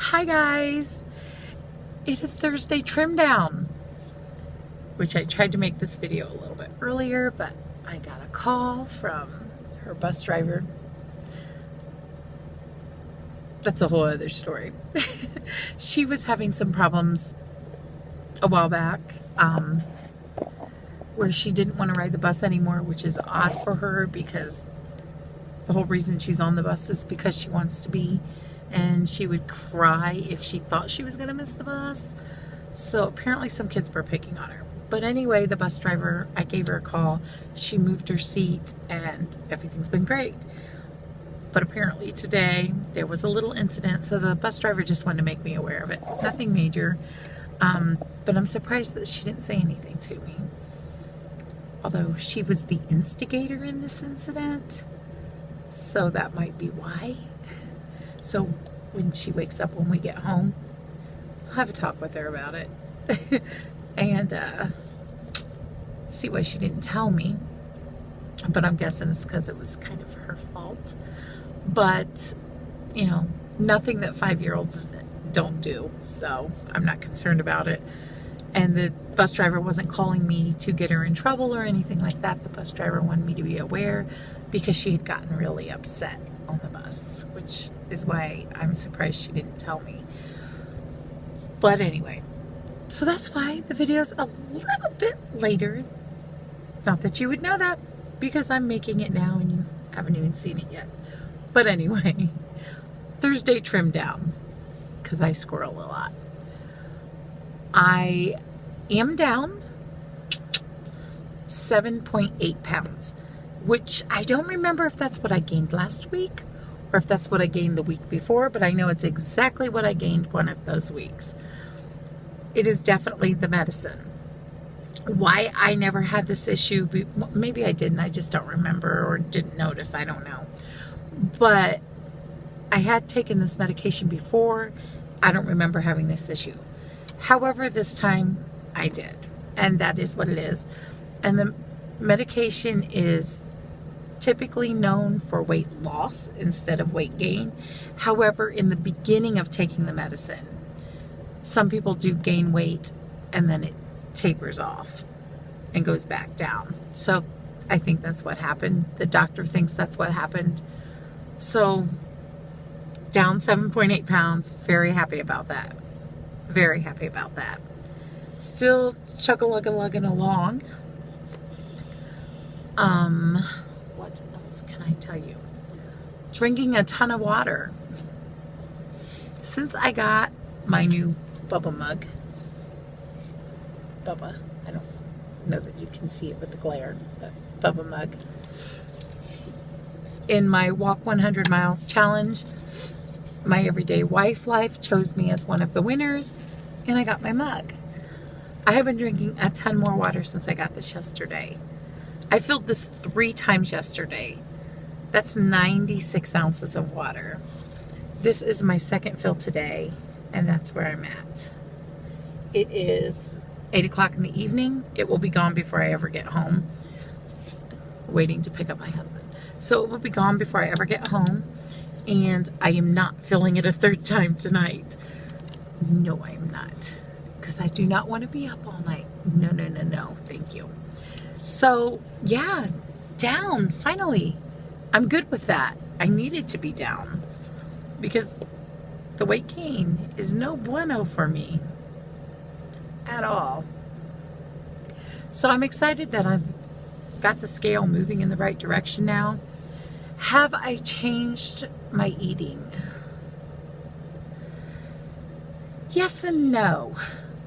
Hi guys, it is Thursday trim down, which I tried to make this video a little bit earlier, but I got a call from her bus driver. That's a whole other story. She was having some problems a while back where she didn't want to ride the bus anymore, which is odd for her because the whole reason she's on the bus is because she wants to be. And she would cry if she thought she was going to miss the bus. So apparently some kids were picking on her. But anyway, the bus driver, I gave her a call. She moved her seat and everything's been great. But apparently today there was a little incident, so the bus driver just wanted to make me aware of it. Nothing major. But I'm surprised that she didn't say anything to me. Although she was the instigator in this incident. So that might be why. So when she wakes up when we get home, I'll have a talk with her about it. And see why she didn't tell me. But I'm guessing it's because it was kind of her fault. But, you know, nothing that 5-year-olds don't do. So I'm not concerned about it. And the bus driver wasn't calling me to get her in trouble or anything like that. The bus driver wanted me to be aware because she had gotten really upset on the bus, which is why I'm surprised she didn't tell me. But anyway, so that's why the video's a little bit later. Not that you would know that because I'm making it now and you haven't even seen it yet. But anyway, Thursday trim down because I squirrel a lot. I am down 7.8 pounds, which I don't remember if that's what I gained last week or if that's what I gained the week before, but I know it's exactly what I gained one of those weeks. It is definitely the medicine. Why I never had this issue, maybe I didn't, I just don't remember or didn't notice, I don't know. But I had taken this medication before. I don't remember having this issue. However, this time I did, and that is what it is. And the medication is typically known for weight loss instead of weight gain. However, in the beginning of taking the medicine, some people do gain weight and then it tapers off and goes back down. So I think that's what happened. The doctor thinks that's what happened. So down 7.8 pounds, very happy about that. Very happy about that. Still chug-a-lug-a-lugging along. What else can I tell you? Drinking a ton of water. Since I got my new Bubba mug. Bubba. I don't know that you can see it with the glare, but Bubba mug. In my Walk 100 Miles challenge, my Everyday Wife Life chose me as one of the winners, and I got my mug. I have been drinking a ton more water since I got this yesterday. I filled this 3 times yesterday. That's 96 ounces of water. This is my second fill today, and that's where I'm at. It is 8 o'clock in the evening. It will be gone before I ever get home. Waiting to pick up my husband. So it will be gone before I ever get home. And I am not filling it a 3rd time tonight. No, I am not. Because I do not want to be up all night. No, no, no, no. Thank you. So, yeah, down, finally. I'm good with that. I needed to be down. Because the weight gain is no bueno for me. At all. So I'm excited that I've got the scale moving in the right direction now. Have I changed my eating? Yes and no.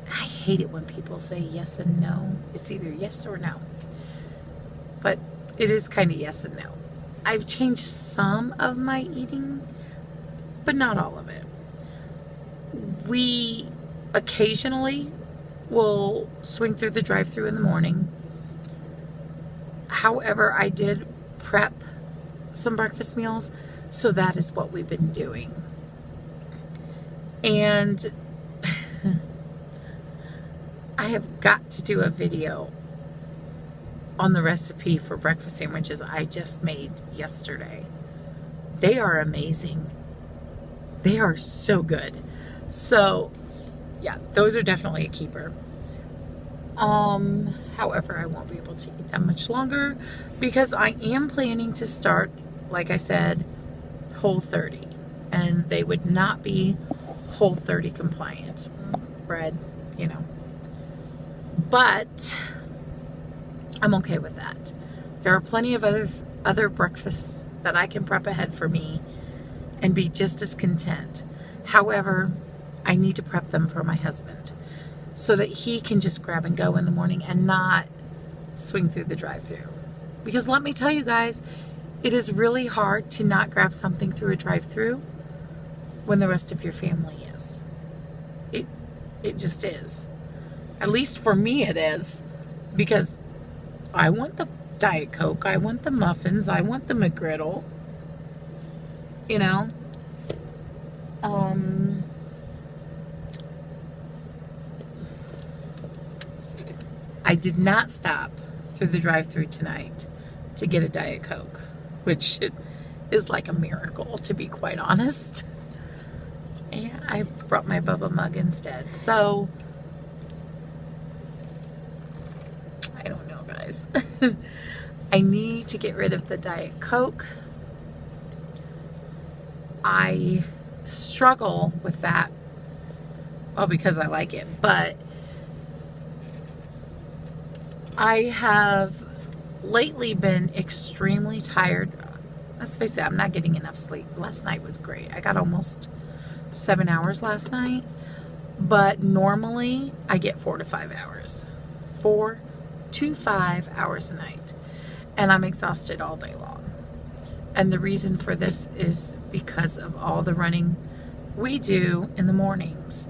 I hate it when people say yes and no. It's either yes or no. But it is kind of yes and no. I've changed some of my eating, but not all of it. We occasionally will swing through the drive-thru in the morning. However, I did prep some breakfast meals, so that is what we've been doing. And I have got to do a video on the recipe for breakfast sandwiches I just made yesterday. They are amazing. They are so good. So, yeah, those are definitely a keeper. However, I won't be able to eat that much longer because I am planning to start, like I said, Whole30. And they would not be Whole30 compliant. Bread, you know. But I'm okay with that. There are plenty of other breakfasts that I can prep ahead for me and be just as content. However, I need to prep them for my husband so that he can just grab and go in the morning and not swing through the drive-thru. Because let me tell you guys, it is really hard to not grab something through a drive-thru when the rest of your family is. It just is. At least for me it is. Because I want the Diet Coke, I want the muffins, I want the McGriddle. You know? I did not stop through the drive-thru tonight to get a Diet Coke, which is like a miracle, to be quite honest. And I brought my Bubba mug instead. So, I don't know, guys. I need to get rid of the Diet Coke. I struggle with that. Well, because I like it, but I have lately been extremely tired. Let's face it, I'm not getting enough sleep. Last night was great. I got almost 7 hours last night, but normally I get 4 to 5 hours. 4 to 5 hours a night. And I'm exhausted all day long. And the reason for this is because of all the running we do in the mornings.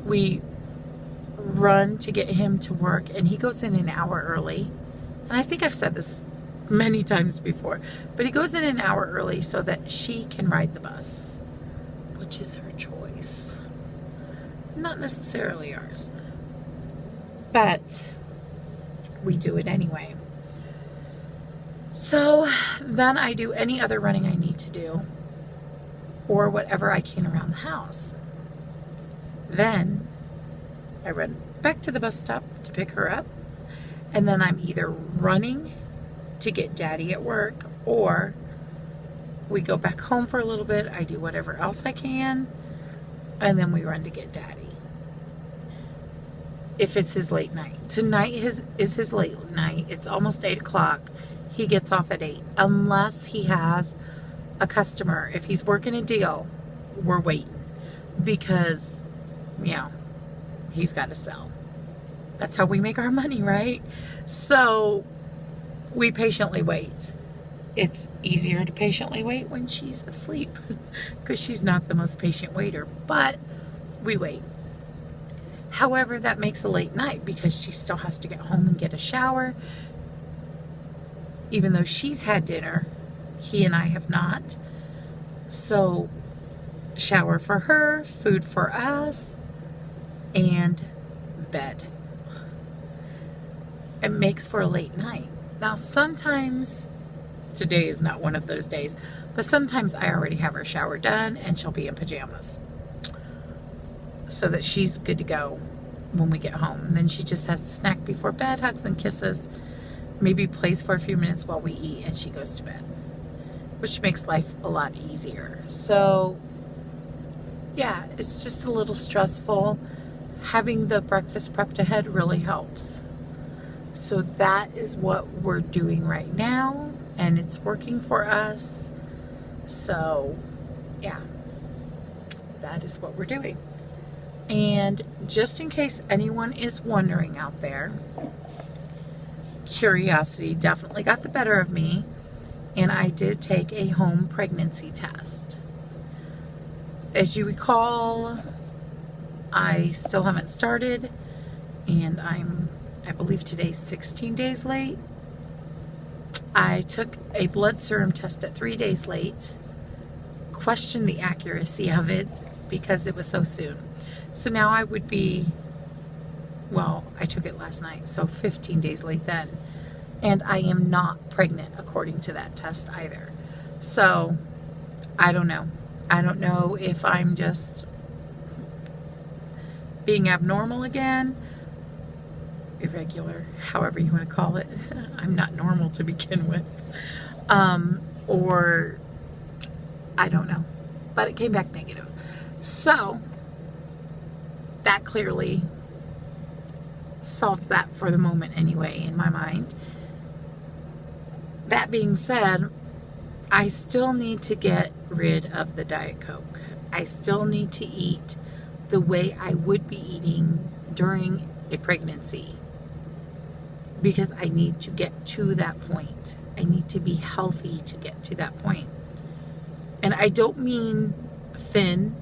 We run to get him to work, and he goes in an hour early. And I think I've said this many times before, but he goes in an hour early so that she can ride the bus, which is her choice, not necessarily ours, but we do it anyway. So then I do any other running I need to do, or whatever I can around the house. Then I run back to the bus stop to pick her up, and then I'm either running to get Daddy at work, or we go back home for a little bit, I do whatever else I can, and then we run to get Daddy. If it's his late night. Tonight is his late night. It's almost 8 o'clock. He gets off at 8. Unless he has a customer. If he's working a deal, we're waiting. Because, you know, he's got to sell. That's how we make our money, right? So we patiently wait. It's easier to patiently wait when she's asleep because she's not the most patient waiter, but we wait. However, that makes a late night because she still has to get home and get a shower. Even though she's had dinner, he and I have not. So, shower for her, food for us, and bed. It makes for a late night. Now, sometimes, today is not one of those days, but sometimes I already have her shower done and she'll be in pajamas, so that she's good to go when we get home. And then she just has to snack before bed, hugs and kisses, maybe plays for a few minutes while we eat, and she goes to bed, which makes life a lot easier. So, yeah, it's just a little stressful. Having the breakfast prepped ahead really helps. So that is what we're doing right now, and it's working for us. So, yeah, that is what we're doing. And just in case anyone is wondering out there, curiosity definitely got the better of me, and I did take a home pregnancy test. As you recall, I still haven't started, and I believe today's 16 days late. I took a blood serum test at 3 days late, questioned the accuracy of it because it was so soon. So now I would be, well, I took it last night, so 15 days late then. And I am not pregnant according to that test either. So, I don't know. I don't know if I'm just being abnormal again, irregular, however you want to call it. I'm not normal to begin with. Or I don't know, but it came back negative. So that clearly solves that for the moment anyway in my mind. That being said, I still need to get rid of the Diet Coke. I still need to eat the way I would be eating during a pregnancy, because I need to get to that point. I need to be healthy to get to that point. And I don't mean thin,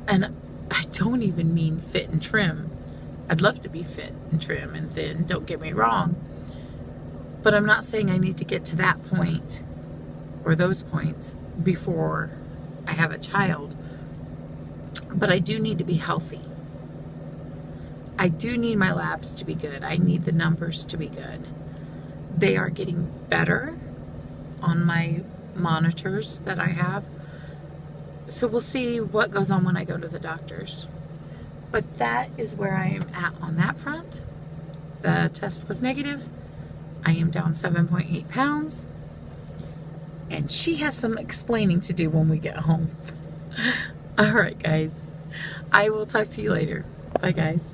and I don't even mean fit and trim. I'd love to be fit and trim and thin, don't get me wrong. But I'm not saying I need to get to that point or those points before I have a child. But I do need to be healthy. I do need my labs to be good. I need the numbers to be good. They are getting better on my monitors that I have. So we'll see what goes on when I go to the doctors. But that is where I am at on that front. The test was negative. I am down 7.8 pounds. And she has some explaining to do when we get home. All right, guys. I will talk to you later. Bye, guys.